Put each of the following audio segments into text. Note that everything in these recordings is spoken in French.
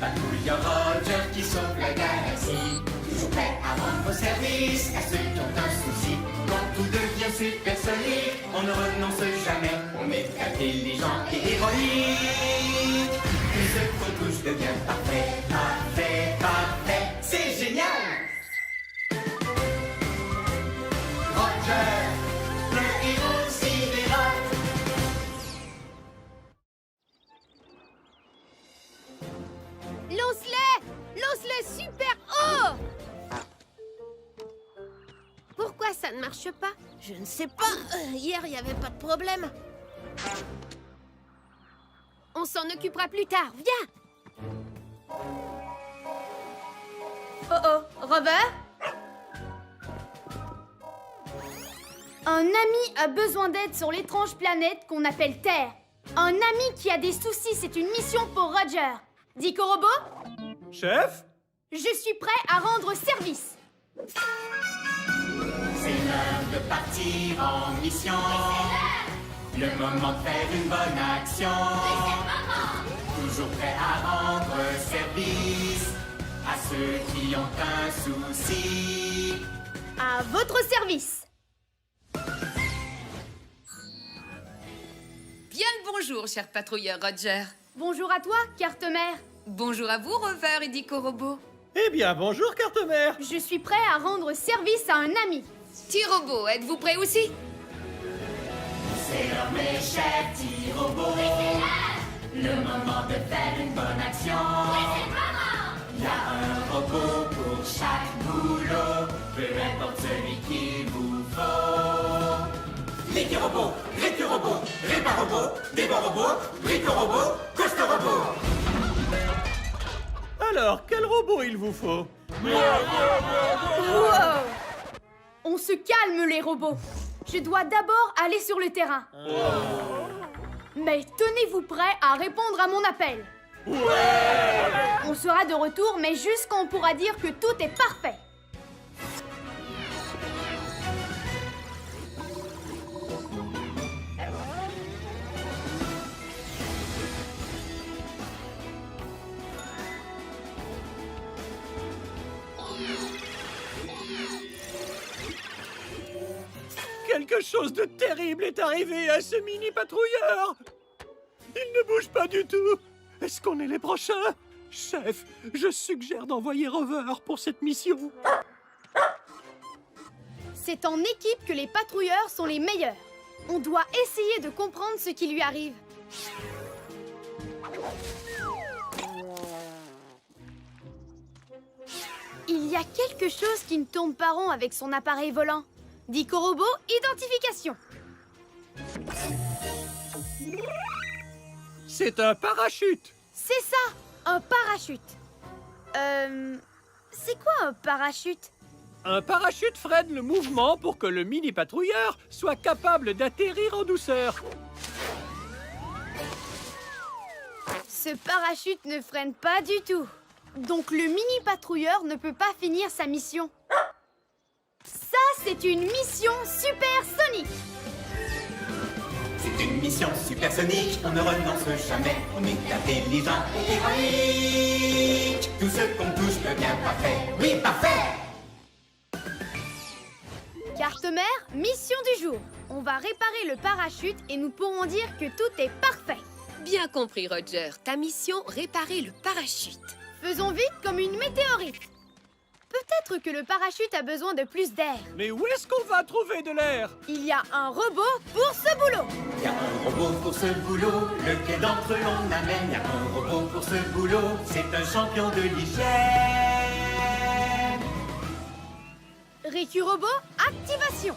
patrouilleurs Roger qui sauve la galaxie. Toujours prêt à rendre service à ceux qui ont un souci. Quand tout devient supersonique, on ne renonce jamais. On est intelligent et héroïque. Tout ce qu'on touche devient parfait, parfait, parfait. C'est génial! Roger, le héros sidérant. Lance-les! Lance-les super haut! Pourquoi ça ne marche pas? Je ne sais pas. Hier, il n'y avait pas de problème. On s'en occupera plus tard, viens! Oh, Rover? Un ami a besoin d'aide sur l'étrange planète qu'on appelle Terre. Un ami qui a des soucis, c'est une mission pour Roger. Dico Robot? Chef? Je suis prêt à rendre service. C'est l'heure de partir en mission. Le moment de faire une bonne action. Toujours prêt à rendre service à ceux qui ont un souci. À votre service. Bien le bonjour, cher patrouilleur Roger. Bonjour à toi, carte-mère. Bonjour à vous, Rover et Dico Robot. Eh bien, bonjour, carte-mère. Je suis prêt à rendre service à un ami. T-Robot, êtes-vous prêt aussi? C'est l'heure, mes chers petits robots. Le moment de faire une bonne action. Il y a un robot pour chaque boulot, peu importe celui qu'il vous faut. Récu-robot, récu-robot, répar-robot, débat-robot, brico-robot, coste-robot. Alors, quel robot il vous faut? Wow! On se calme, les robots. Je dois d'abord aller sur le terrain. Mais tenez-vous prêts à répondre à mon appel. On sera de retour, mais juste quand on pourra dire que tout est parfait. Quelque chose de terrible est arrivé à ce mini-patrouilleur. Il ne bouge pas du tout. Est-ce qu'on est les prochains? Chef, je suggère d'envoyer Rover pour cette mission. C'est en équipe que les patrouilleurs sont les meilleurs. On doit essayer de comprendre ce qui lui arrive. Il y a quelque chose qui ne tourne pas rond avec son appareil volant. Dico Robot, identification. C'est un parachute. C'est ça, un parachute. C'est quoi un parachute? Un parachute freine le mouvement pour que le mini-patrouilleur soit capable d'atterrir en douceur. Ce parachute ne freine pas du tout. Donc le mini-patrouilleur ne peut pas finir sa mission. Ça, c'est une mission supersonique. C'est une mission supersonique, on ne renonce jamais. On est intelligent et héroïque. Tout ce qu'on touche devient parfait. Oui, parfait! Carte-mère, mission du jour. On va réparer le parachute et nous pourrons dire que tout est parfait. Bien compris, Roger. Ta mission, réparer le parachute. Faisons vite comme une météorite. Peut-être que le parachute a besoin de plus d'air. Mais où est-ce qu'on va trouver de l'air? Il y a un robot pour ce boulot. Il y a un robot pour ce boulot, lequel d'entre eux l'on amène? Il y a un robot pour ce boulot, c'est un champion de l'hygiène. Récu Robot, activation.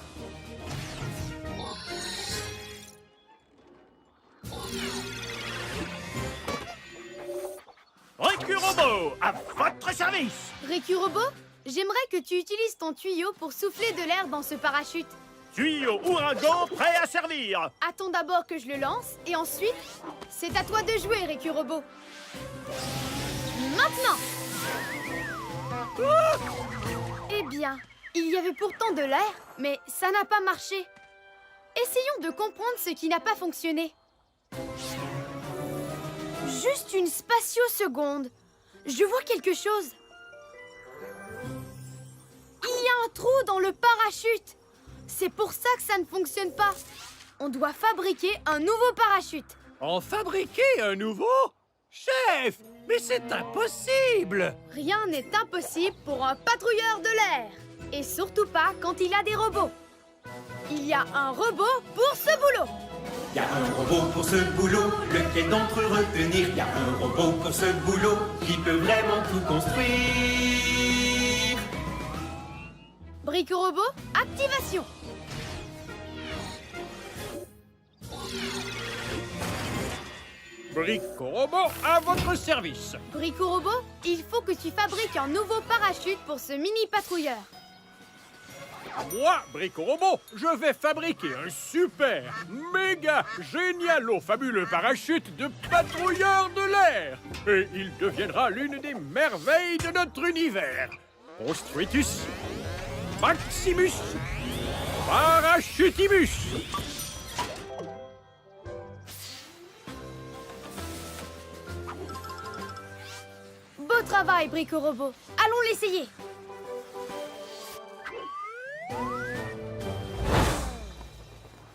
Récu-robot, à votre service! Récu Robot, j'aimerais que tu utilises ton tuyau pour souffler de l'air dans ce parachute. Tuyau ouragan prêt à servir! Attends d'abord que je le lance et ensuite, c'est à toi de jouer, Récu Robot. Maintenant! Eh bien, il y avait pourtant de l'air, mais ça n'a pas marché. Essayons de comprendre ce qui n'a pas fonctionné. Juste une spatio-seconde. Je vois quelque chose. Il y a un trou dans le parachute. C'est pour ça que ça ne fonctionne pas. On doit fabriquer un nouveau parachute. En fabriquer un nouveau? Chef, mais c'est impossible! Rien n'est impossible pour un patrouilleur de l'air. Et surtout pas quand il a des robots. Il y a un robot pour ce boulot. Y a un robot pour ce boulot, lequel d'entre eux retenir? Y a un robot pour ce boulot, qui peut vraiment tout construire. Brico robot, activation. Brico Robot à votre service. Brico robot, il faut que tu fabriques un nouveau parachute pour ce mini patrouilleur. Moi, Brico Robot, je vais fabriquer un super, méga, génialo, fabuleux parachute de patrouilleur de l'air. Et il deviendra l'une des merveilles de notre univers. Ostritus, Maximus, Parachutimus. Beau travail, Brico robot. Allons l'essayer.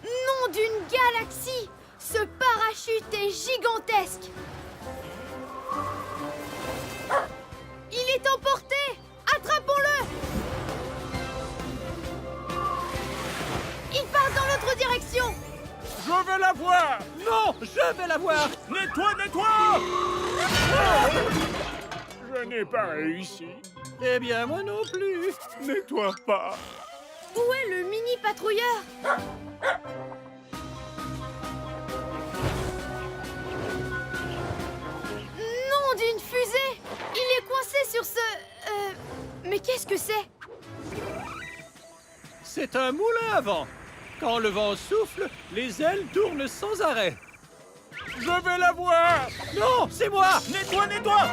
Nom d'une galaxie! Ce parachute est gigantesque! Il est emporté! Attrapons-le! Il part dans l'autre direction! Je vais la voir. Non, je vais la voir. Nettoie, nettoie! Je n'ai pas réussi. Eh bien, moi non plus. Nettoie pas. Où est le mini patrouilleur? Nom d'une fusée! Il est coincé sur ce... Mais qu'est-ce que c'est? C'est un moulin à vent. Quand le vent souffle, les ailes tournent sans arrêt. Je vais la voir. Non, c'est moi. Nettoie, nettoie!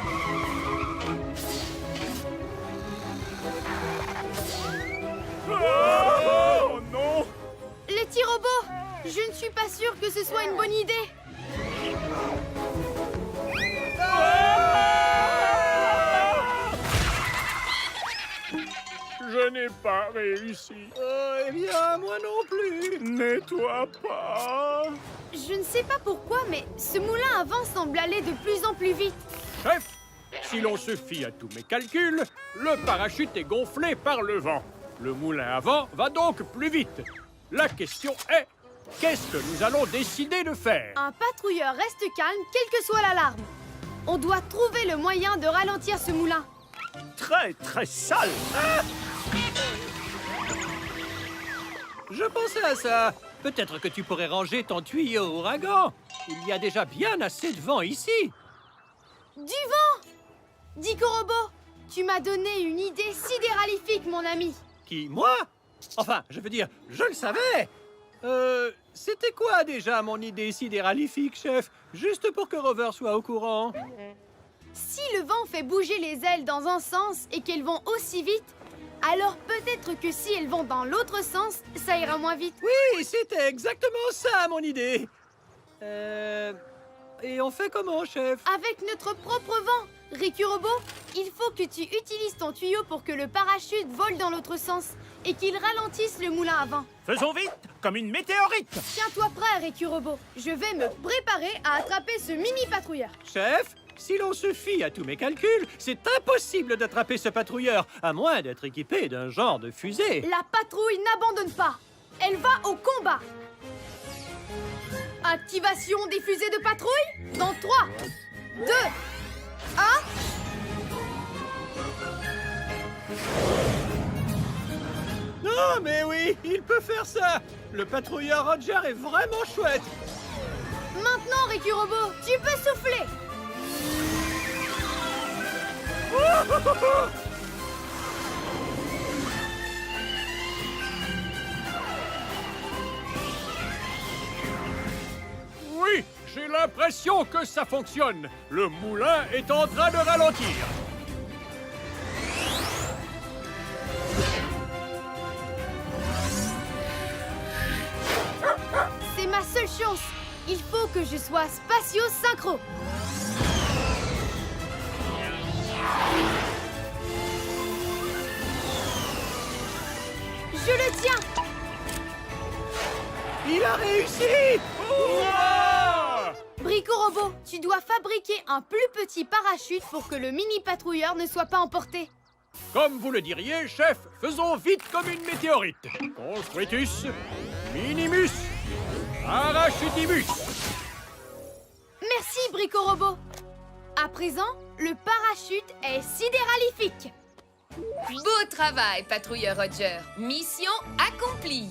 Oh non! Les petits robots! Je ne suis pas sûre que ce soit une bonne idée. Je n'ai pas réussi. Eh bien, moi non plus. Nettoie pas. Je ne sais pas pourquoi, mais ce moulin à vent semble aller de plus en plus vite. Chef, si l'on se fie à tous mes calculs, le parachute est gonflé par le vent. Le moulin à vent va donc plus vite. La question est, qu'est-ce que nous allons décider de faire? Un patrouilleur reste calme, quelle que soit l'alarme. On doit trouver le moyen de ralentir ce moulin. Très, très sale. Je pensais à ça. Peut-être que tu pourrais ranger ton tuyau ouragan. Il y a déjà bien assez de vent ici. Du vent! Dico Robot, tu m'as donné une idée sidéralifique, mon ami. Qui, moi? Enfin, je veux dire, je le savais. C'était quoi déjà mon idée sidéralifique, chef? Juste pour que Rover soit au courant. Si le vent fait bouger les ailes dans un sens et qu'elles vont aussi vite, alors peut-être que si elles vont dans l'autre sens, ça ira moins vite. Oui, c'était exactement ça, mon idée. Et on fait comment, chef? Avec notre propre vent, Ricky Robot, il faut que tu utilises ton tuyau pour que le parachute vole dans l'autre sens et qu'il ralentisse le moulin à vent. Faisons vite, comme une météorite. Tiens-toi prêt, Ricky Robot. Je vais me préparer à attraper ce mini patrouilleur. Chef, si l'on se fie à tous mes calculs, c'est impossible d'attraper ce patrouilleur, à moins d'être équipé d'un genre de fusée. La patrouille n'abandonne pas. Elle va au combat. Activation des fusées de patrouille dans 3, 2, 1... Non, mais oui, il peut faire ça. Le patrouilleur Roger est vraiment chouette. Maintenant, Ricky Robot, tu peux souffler. Oui, j'ai l'impression que ça fonctionne. Le moulin est en train de ralentir. C'est ma seule chance. Il faut que je sois spatio-synchro. Je le tiens! Il a réussi! Brico-Robot, tu dois fabriquer un plus petit parachute pour que le mini-patrouilleur ne soit pas emporté. Comme vous le diriez, chef, faisons vite comme une météorite. Construitus, minimus, parachutimus. Merci, Brico-Robot. À présent, le parachute est sidéralifique. Beau travail, patrouilleur Roger. Mission accomplie.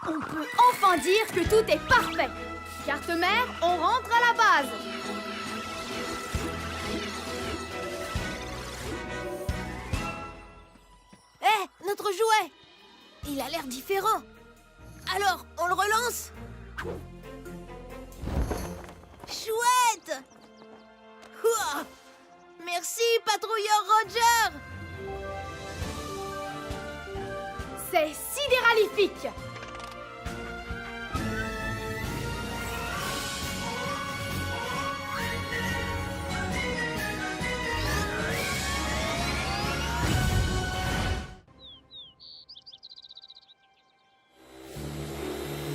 On peut enfin dire que tout est parfait. Carte-mère, on rentre à la base. Hé, notre jouet! Il a l'air différent. Alors, on le relance? Chouette! Ouah! Merci, patrouilleur Roger! C'est sidéralifique.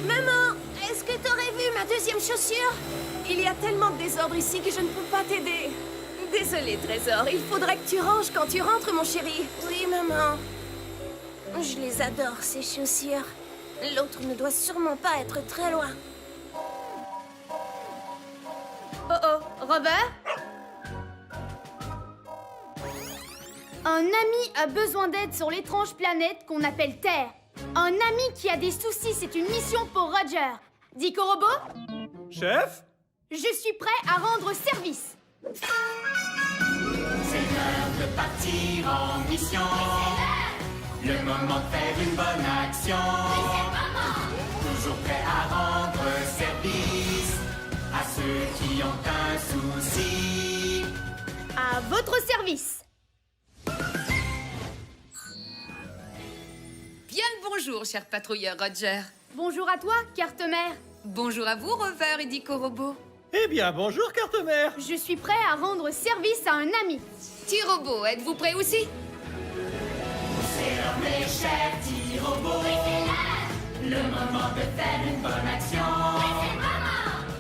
Maman, est-ce que t'aurais vu ma deuxième chaussure? Il y a tellement de désordre ici que je ne peux pas t'aider. Désolée, Trésor. Il faudra que tu ranges quand tu rentres, mon chéri. Oui, maman. Je les adore, ces chaussures. L'autre ne doit sûrement pas être très loin. Oh oh, Robert? Un ami a besoin d'aide sur l'étrange planète qu'on appelle Terre. Un ami qui a des soucis, c'est une mission pour Roger. Brico-Robot, Chef? je suis prêt à rendre service. C'est l'heure de partir en mission. Le moment de faire une bonne action. Toujours prêt à rendre service à ceux qui ont un souci. À votre service. Bien le bonjour, cher patrouilleur Roger. Bonjour à toi, carte-mère. Bonjour à vous, Rover et Dico-Robot. Eh bien, bonjour, carte-mère. Je suis prêt à rendre service à un ami. T-Robot, êtes-vous prêt aussi? C'est l'heure, mes chers petits robots. Le moment de faire une bonne action.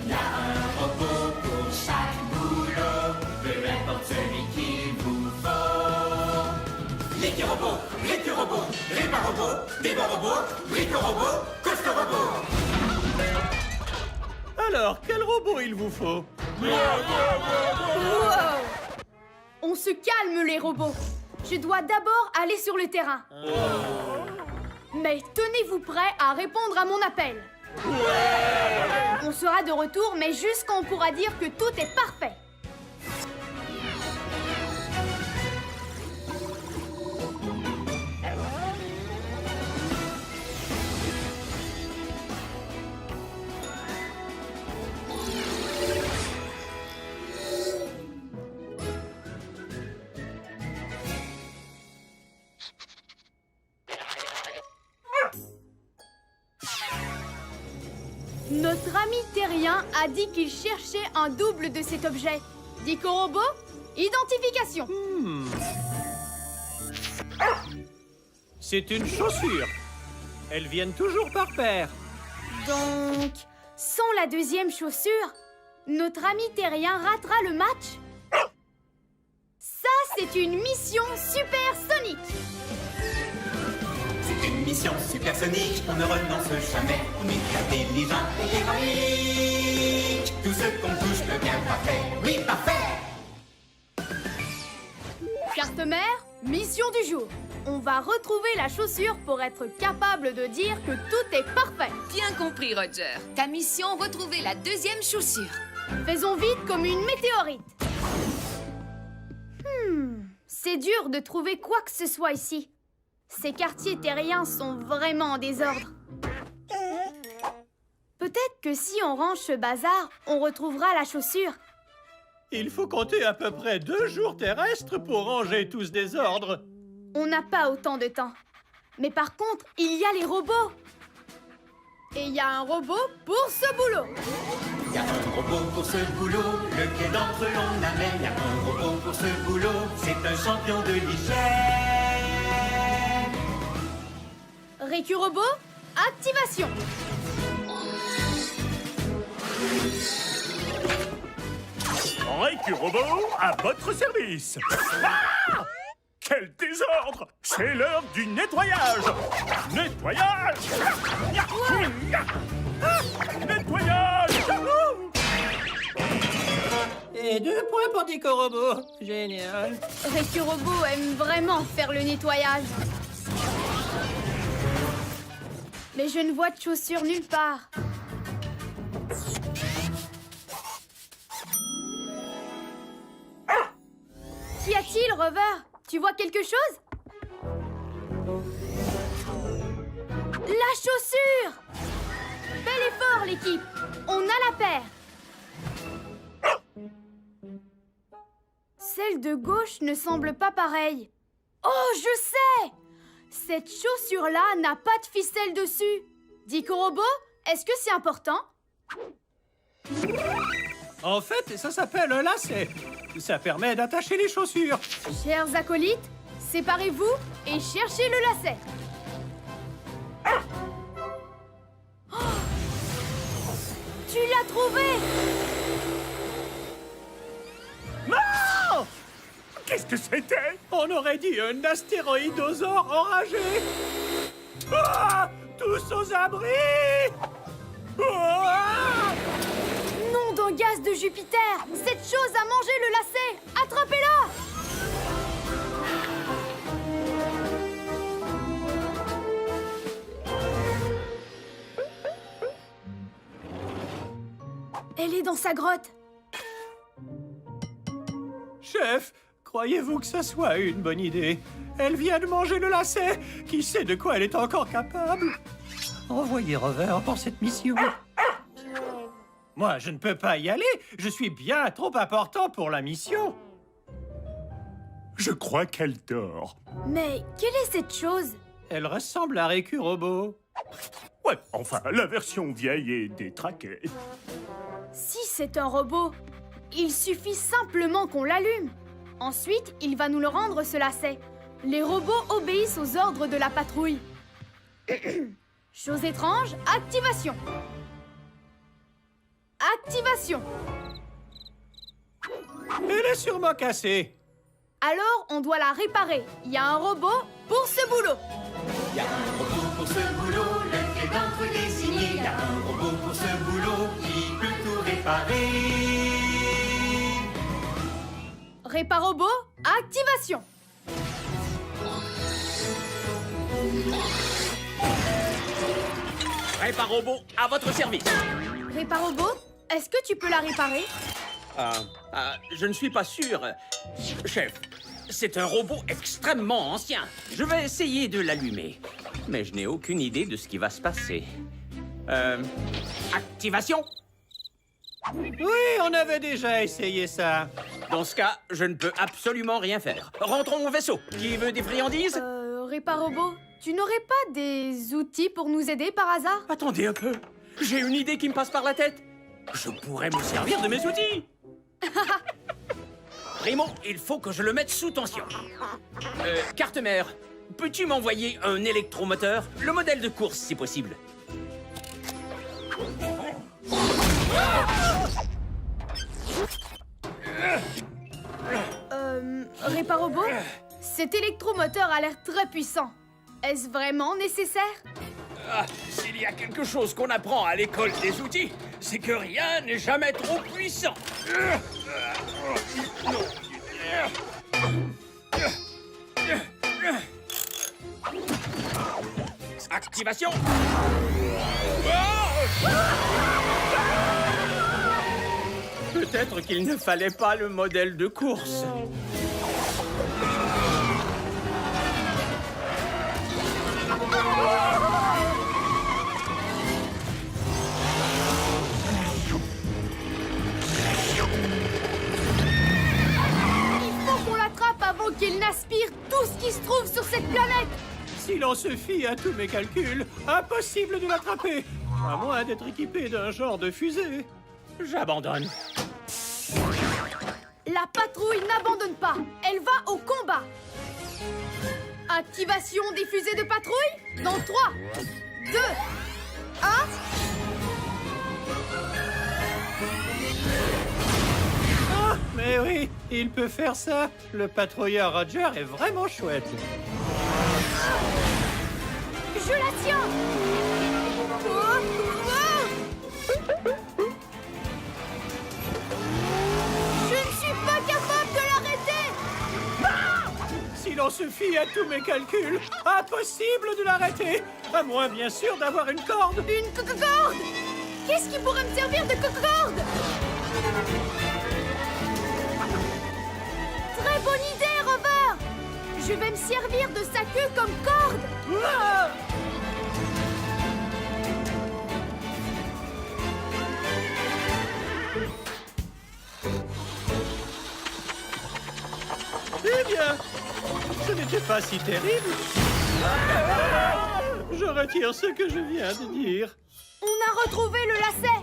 Il y a un robot pour chaque boulot, peu importe celui qu'il vous faut. L'équi-robot, récu-robot, répar-robot, débat-robot, brico-robot, coste-robot. Alors, quel robot il vous faut? Wow! On se calme, les robots. Je dois d'abord aller sur le terrain. Mais tenez-vous prêts à répondre à mon appel. On sera de retour, mais juste quand on pourra dire que tout est parfait. Notre ami terrien a dit qu'il cherchait un double de cet objet. Dico-Robot, identification. C'est une chaussure. Elles viennent toujours par paire. Donc, sans la deuxième chaussure, notre ami terrien ratera le match? Ça, c'est une mission supersonique. C'est une mission supersonique, on ne renonce jamais. On est intelligent et héroïque. Tout ce qu'on touche devient parfait. Oui, parfait! Carte-mère, mission du jour. On va retrouver la chaussure pour être capable de dire que tout est parfait. Bien compris, Roger. Ta mission, retrouver la deuxième chaussure. Faisons vite comme une météorite. C'est dur de trouver quoi que ce soit ici. Ces quartiers terriens sont vraiment en désordre. Peut-être que si on range ce bazar, on retrouvera la chaussure. Il faut compter à peu près 2 jours terrestres pour ranger tout ce désordre. On n'a pas autant de temps. Mais par contre, il y a les robots. Et il y a un robot pour ce boulot. Y a un robot pour ce boulot, lequel d'entre eux l'on amène? Y a un robot pour ce boulot, c'est un champion de l'hygiène. Récurobot, activation. Récurobot, à votre service. Ah! Quel désordre! C'est l'heure du nettoyage! Nettoyage! Nettoyage! Et 2 points pour Dico Robot. Génial. Récurobot aime vraiment faire le nettoyage. Mais je ne vois de chaussures nulle part. Qu'y a-t-il, Rover? Tu vois quelque chose? La chaussure! Bel effort, l'équipe! On a la paire! Celle de gauche ne semble pas pareille. Oh, je sais! Cette chaussure-là n'a pas de ficelle dessus. Dico Robot, est-ce que c'est important? En fait, ça s'appelle un lacet. Ça permet d'attacher les chaussures. Chers acolytes, séparez-vous et cherchez le lacet. Oh! Tu l'as trouvé! Non! Qu'est-ce que c'était? On aurait dit un astéroïdosaure enragé. Ah! Tous aux abris! Ah! Nom d'un gaz de Jupiter! Cette chose a mangé le lacet! Attrapez-la! Elle est dans sa grotte. Chef, croyez-vous que ça soit une bonne idée? Elle vient de manger le lacet. Qui sait de quoi elle est encore capable? Envoyez Rover pour cette mission. Moi, je ne peux pas y aller. Je suis bien trop important pour la mission. Je crois qu'elle dort. Mais quelle est cette chose? Elle ressemble à Récurobot. Ouais, enfin, la version vieille et détraquée. Si c'est un robot, il suffit simplement qu'on l'allume. Ensuite, il va nous le rendre, ce lacet. Les robots obéissent aux ordres de la patrouille. Chose étrange, activation. Activation. Elle est sûrement cassée. Alors, on doit la réparer. Il y a un robot pour ce boulot. Y a un robot pour ce boulot, lequel d'entre eux désigné? Y a un robot pour ce boulot qui peut tout réparer. Réparobot, activation. Réparobot, à votre service. Réparobot, est-ce que tu peux la réparer? Je ne suis pas sûr. Chef, c'est un robot extrêmement ancien. Je vais essayer de l'allumer. Mais je n'ai aucune idée de ce qui va se passer. Activation? Oui, on avait déjà essayé ça. Dans ce cas, je ne peux absolument rien faire. Rentrons au vaisseau. Qui veut des friandises? Réparobot, tu n'aurais pas des outils pour nous aider par hasard? Attendez un peu. J'ai une idée qui me passe par la tête. Je pourrais me servir de mes outils. Primo, il faut que je le mette sous tension. Carte mère, peux-tu m'envoyer un électromoteur? Le modèle de course, si possible. Réparobot, cet électromoteur a l'air très puissant. Est-ce vraiment nécessaire? S'il y a quelque chose qu'on apprend à l'école des outils, c'est que rien n'est jamais trop puissant. Activation. Peut-être qu'il ne fallait pas le modèle de course. Il faut qu'on l'attrape avant qu'il n'aspire tout ce qui se trouve sur cette planète. Si l'on se fie à tous mes calculs, impossible de l'attraper. À moins d'être équipé d'un genre de fusée. J'abandonne. La patrouille n'abandonne pas. Elle va au combat. Activation des fusées de patrouille dans 3, 2, 1... Ah, mais oui, il peut faire ça. Le patrouilleur Roger est vraiment chouette. Je la tiens. Oh, oh. Je ne suis pas capable de l'arrêter. Si l'on se fie à tous mes calculs, impossible de l'arrêter. À moins, bien sûr, d'avoir une corde. Une corde. Qu'est-ce qui pourrait me servir de corde? Très bonne idée, Rover. Je vais me servir de sa queue comme corde. Ah! Eh bien, ce n'était pas si terrible. Je retire ce que je viens de dire. On a retrouvé le lacet.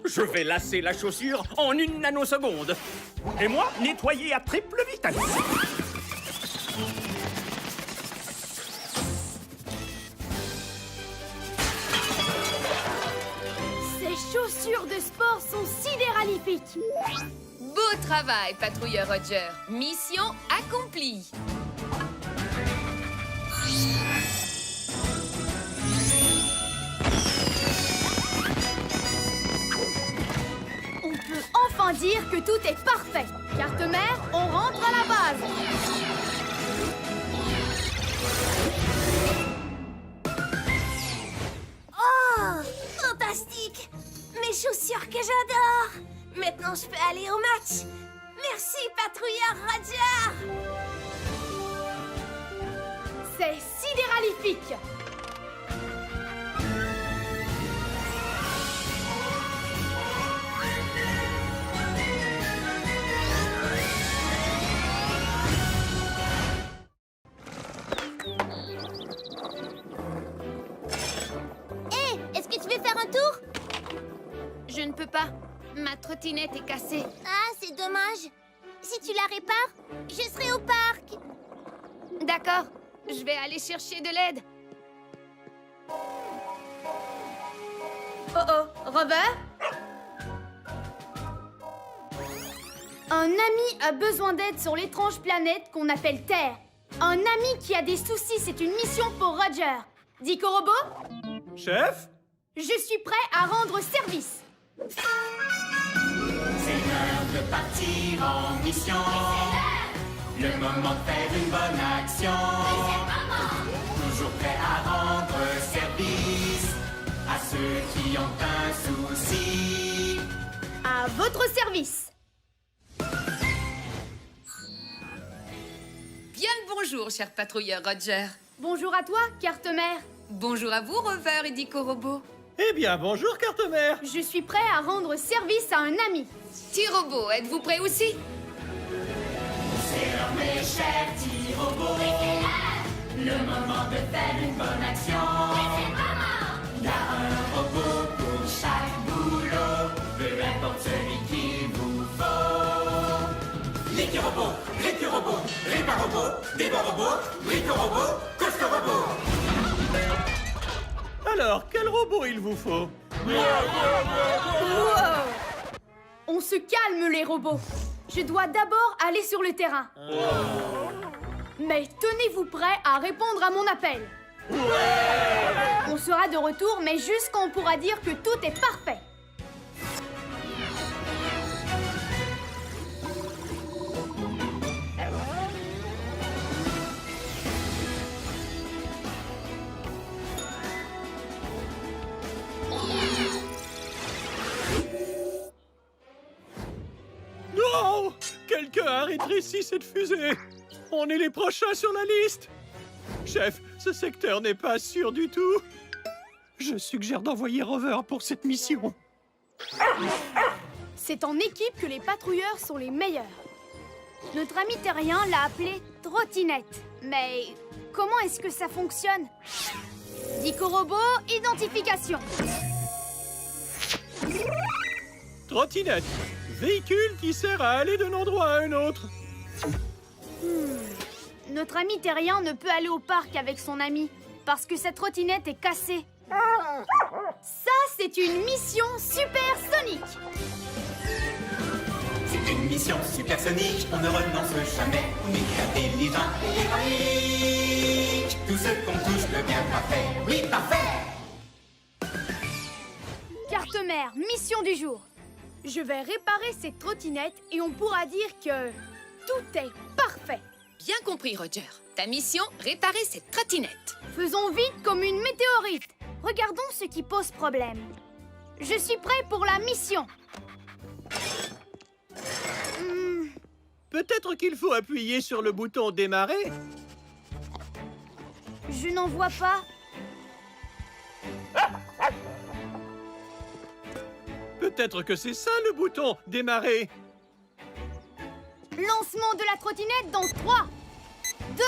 Je vais lasser la chaussure en 1 nanoseconde. Et moi, nettoyer à triple vitesse. Ces chaussures de sport sont sidéralifiques. Beau travail, patrouilleur Roger. Mission accomplie. On peut enfin dire que tout est parfait. Carte-mère, on rentre à la base. Oh, fantastique! Mes chaussures que j'adore! Maintenant, je peux aller au match. Merci, patrouilleur Roger! C'est sidéralifique. Hé, est-ce que tu veux faire un tour? Je ne peux pas. Ma trottinette est cassée. Ah, c'est dommage. Si tu la répares, je serai au parc. D'accord. Je vais aller chercher de l'aide. Oh oh, Rover? Un ami a besoin d'aide sur l'étrange planète qu'on appelle Terre. Un ami qui a des soucis, c'est une mission pour Roger. Dico Robot? Chef? Je suis prêt à rendre service. C'est l'heure de partir en mission. Le moment de faire une bonne action. Toujours prêt à rendre service à ceux qui ont un souci. À votre service. Bien le bonjour, cher patrouilleur Roger. Bonjour à toi, carte-mère. Bonjour à vous, Rover et Dico Robot. Eh bien, bonjour, carte-mère. Je suis prêt à rendre service à un ami. T-Robot, êtes-vous prêt aussi? C'est l'heure, mes chers petits robots. Le moment de faire une bonne action. Il y a un robot pour chaque boulot, peu importe celui qu'il vous faut. L'équi-robot, répar-robot, débat-robot, brico-robot, coste-robot. Alors, quel robot il vous faut? Wow. On se calme, les robots. Je dois d'abord aller sur le terrain. Mais tenez-vous prêts à répondre à mon appel. On sera de retour, mais juste quand on pourra dire que tout est parfait. Non! Quelqu'un a rétréci cette fusée! On est les prochains sur la liste! Chef, ce secteur n'est pas sûr du tout. Je suggère d'envoyer Rover pour cette mission. C'est en équipe que les patrouilleurs sont les meilleurs. Notre ami terrien l'a appelé trottinette. Mais comment est-ce que ça fonctionne? Dico-robot, identification. Trottinette, véhicule qui sert à aller d'un endroit à un autre. Notre ami terrien ne peut aller au parc avec son ami parce que sa trottinette est cassée. Ça, c'est une mission supersonique. C'est une mission supersonique, on ne renonce jamais. On est intelligent et héroïque. Tout ce qu'on touche devient parfait. Oui, parfait! Carte-mère, mission du jour. Je vais réparer cette trottinette et on pourra dire que tout est parfait. Bien compris, Roger. Ta mission, réparer cette trottinette. Faisons vite comme une météorite. Regardons ce qui pose problème. Je suis prêt pour la mission. Peut-être qu'il faut appuyer sur le bouton démarrer. Je n'en vois pas. Peut-être que c'est ça le bouton démarrer. Lancement de la trottinette dans 3, 2,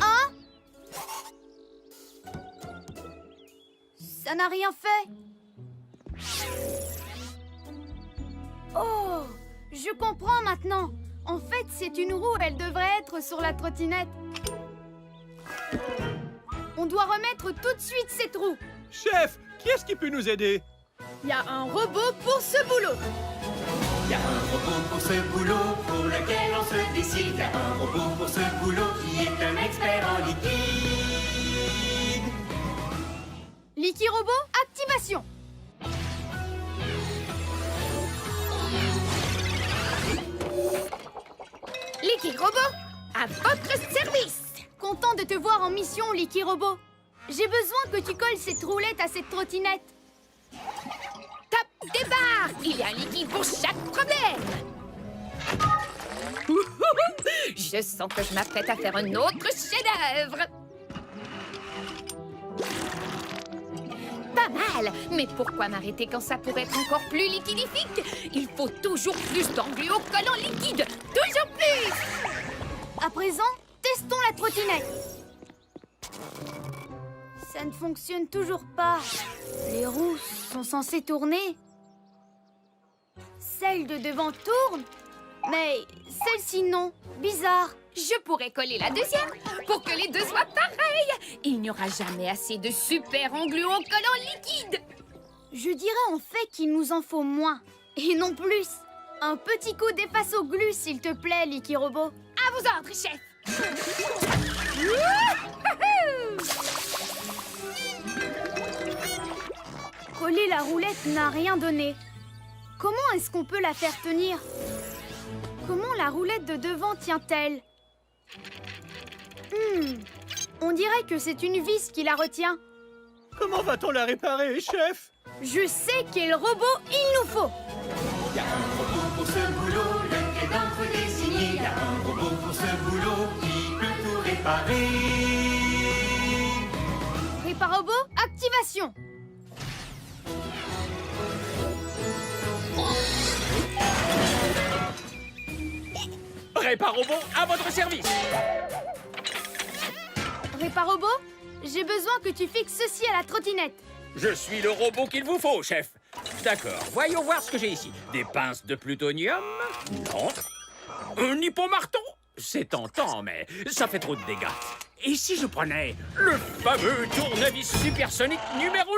1. Ça n'a rien fait. Oh, je comprends maintenant. En fait, c'est une roue, elle devrait être sur la trottinette. On doit remettre tout de suite cette roue. Chef, qui est-ce qui peut nous aider? Il y a un robot pour ce boulot. Il y a un robot pour ce boulot, pour lequel on se décide. Il y a un robot pour ce boulot qui est un expert en liquide. Liquirobot, activation. Liquirobot, à votre service. Content de te voir en mission, Liquirobot. J'ai besoin que tu colles cette roulette à cette trottinette. Top départ! Il y a un liquide pour chaque problème. Je sens que je m'apprête à faire un autre chef-d'œuvre. Pas mal, mais pourquoi m'arrêter quand ça pourrait être encore plus liquidifique? Il faut toujours plus d'engluocollants liquides, toujours plus! À présent, testons la trottinette. Ça ne fonctionne toujours pas. Les roues sont censées tourner. Celle de devant tourne, mais celle-ci non. Bizarre. Je pourrais coller la deuxième pour que les deux soient pareilles. Il n'y aura jamais assez de super engluocollants liquides. Je dirais en fait qu'il nous en faut moins, et non plus. Un petit coup d'efface au glu, s'il te plaît, Liquirobot. À vos ordres, chef. Coller la roulette n'a rien donné. Comment est-ce qu'on peut la faire tenir? Comment la roulette de devant tient-elle? On dirait que c'est une vis qui la retient. Comment va-t-on la réparer, chef? Je sais quel robot il nous faut. Il y a un robot pour ce boulot, lequel d'entre désigné. Il y a un robot pour ce boulot qui peut tout réparer. Réparobot, activation. Réparobot, à votre service. Réparobot, j'ai besoin que tu fixes ceci à la trottinette. Je suis le robot qu'il vous faut, chef. D'accord, voyons voir ce que j'ai ici. Des pinces de plutonium? Non. Un hippomarton? C'est tentant, mais ça fait trop de dégâts. Et si je prenais le fameux tournevis supersonique numéro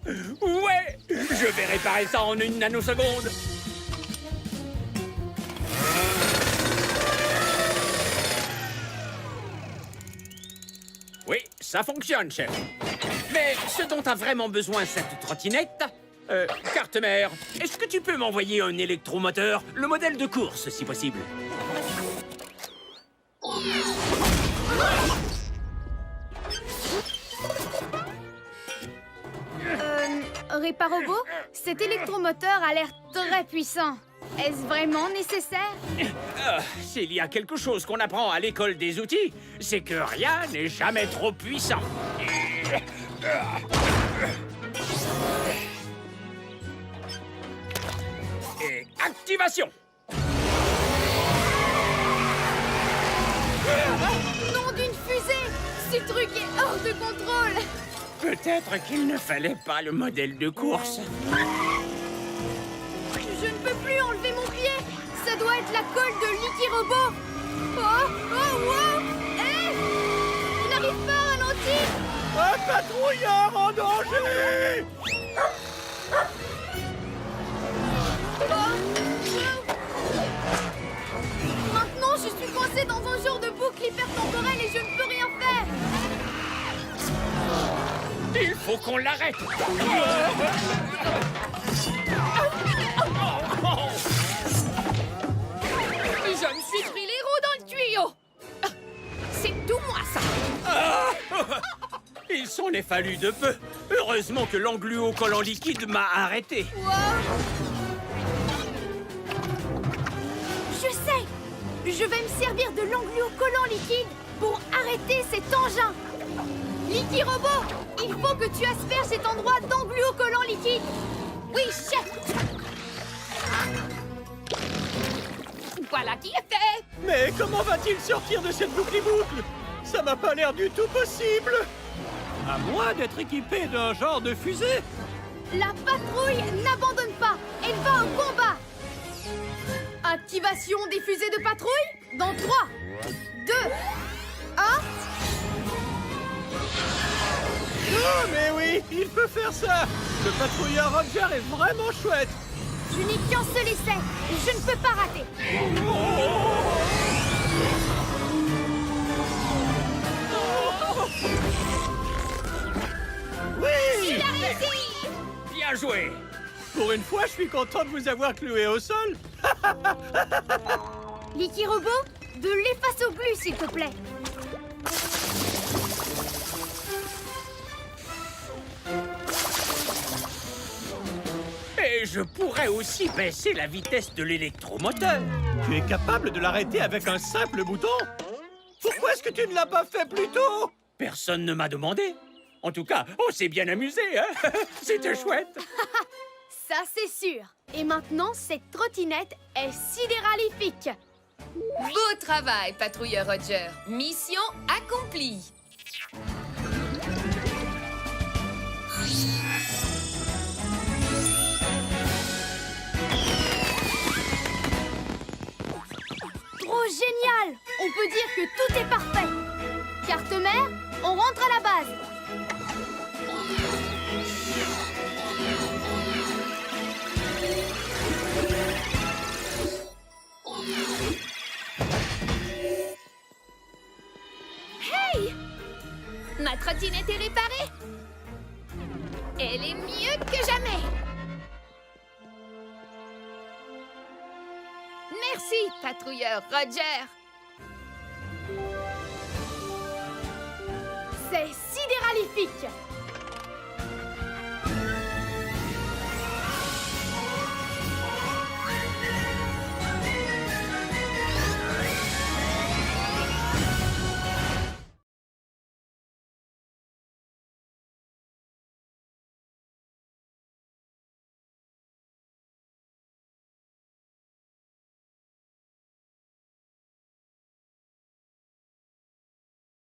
9? Ouais, je vais réparer ça en une nanoseconde. Oui, ça fonctionne, chef. Mais ce dont a vraiment besoin cette trottinette... carte-mère, est-ce que tu peux m'envoyer un électromoteur? Le modèle de course, si possible. Réparobot, cet électromoteur a l'air très puissant. Est-ce vraiment nécessaire? S'il y a quelque chose qu'on apprend à l'école des outils, c'est que rien n'est jamais trop puissant. Et activation! Nom d'une fusée! Ce truc est hors de contrôle! Peut-être qu'il ne fallait pas le modèle de course. Je ne peux plus enlever mon pied. Ça doit être la colle de Licky Robot. Oh, wow. Hé, je n'arrive pas à ralentir. Un patrouilleur en danger! Maintenant, je suis coincée dans un genre de boucle hypertemporelle et je ne peux rien faire. Il faut qu'on l'arrête. Je me suis pris les roues dans le tuyau. C'est tout moi, ça. Il s'en est fallu de peu. Heureusement que l'engluocollant liquide m'a arrêté. Je sais. Je vais me servir de l'engluocollant liquide pour arrêter cet engin. Licky Robot, il faut que tu asperges cet endroit d'engluocollant liquide. Oui, chef. Voilà qui est fait. Mais comment va-t-il sortir de cette boucle-boucle? Ça m'a pas l'air du tout possible. À moins d'être équipé d'un genre de fusée. La patrouille n'abandonne pas. Elle va au combat. Activation des fusées de patrouille dans 3, 2, 1. Oh, mais oui, il peut faire ça. Le patrouilleur Roger est vraiment chouette. Je n'ai qu'un seul essai. Je ne peux pas rater. Oui! Il a réussi. Bien joué. Pour une fois, je suis content de vous avoir cloué au sol. Licky Robot, de l'efface au glu, s'il te plaît. Et je pourrais aussi baisser la vitesse de l'électromoteur. Tu es capable de l'arrêter avec un simple bouton? Pourquoi est-ce que tu ne l'as pas fait plus tôt? Personne ne m'a demandé. En tout cas, on s'est bien amusé, hein? C'était chouette. Ça, c'est sûr. Et maintenant, cette trottinette est sidéralifique. Beau travail, patrouilleur Roger. Mission accomplie. Trop génial! On peut dire que tout est parfait. Carte mère, on rentre à la base. Hey! Ma trottinette est réparée. Elle est mieux que jamais. Merci, patrouilleur Roger. C'est sidéralifique.